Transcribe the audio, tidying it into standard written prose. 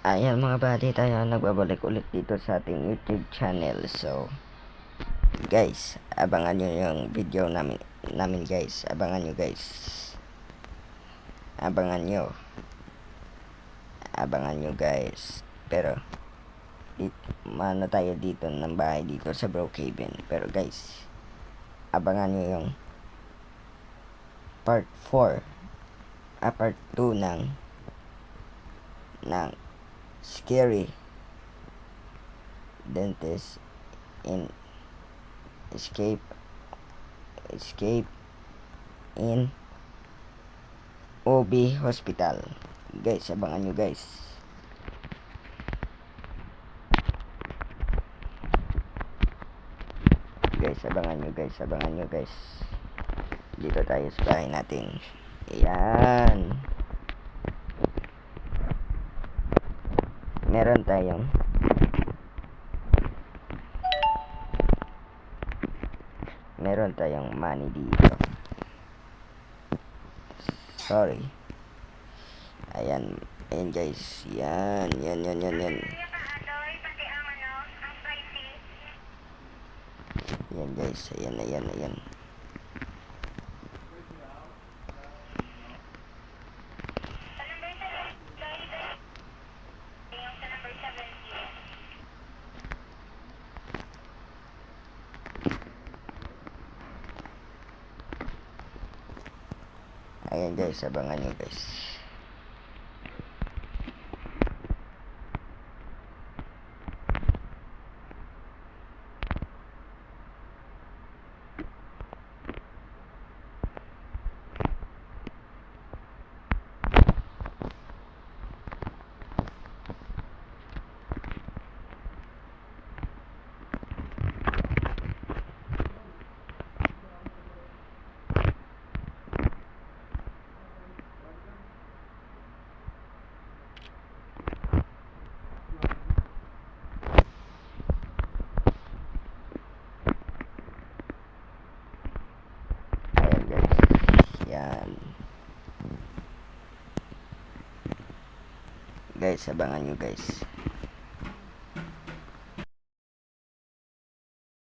Ayan mga buddy, tayo nagbabalik ulit dito sa ating YouTube channel. So guys, abangan nyo yung video namin guys. Abangan nyo guys. Abangan nyo guys. Pero mano tayo dito ng bahay dito sa Brookhaven. Pero guys, abangan nyo yung part 4 part 2 ng Scary Dentist in Escape in OB Hospital. Guys, abangan nyo guys. Abangan nyo guys. Dito tayo sa bahay natin. Ayan. Meron tayong money dito. Sorry. Ayan guys. Yan. Yan guys. Ayan. Ayan guys, abangan nyo guys. Yan. Guys, abangan nyo guys.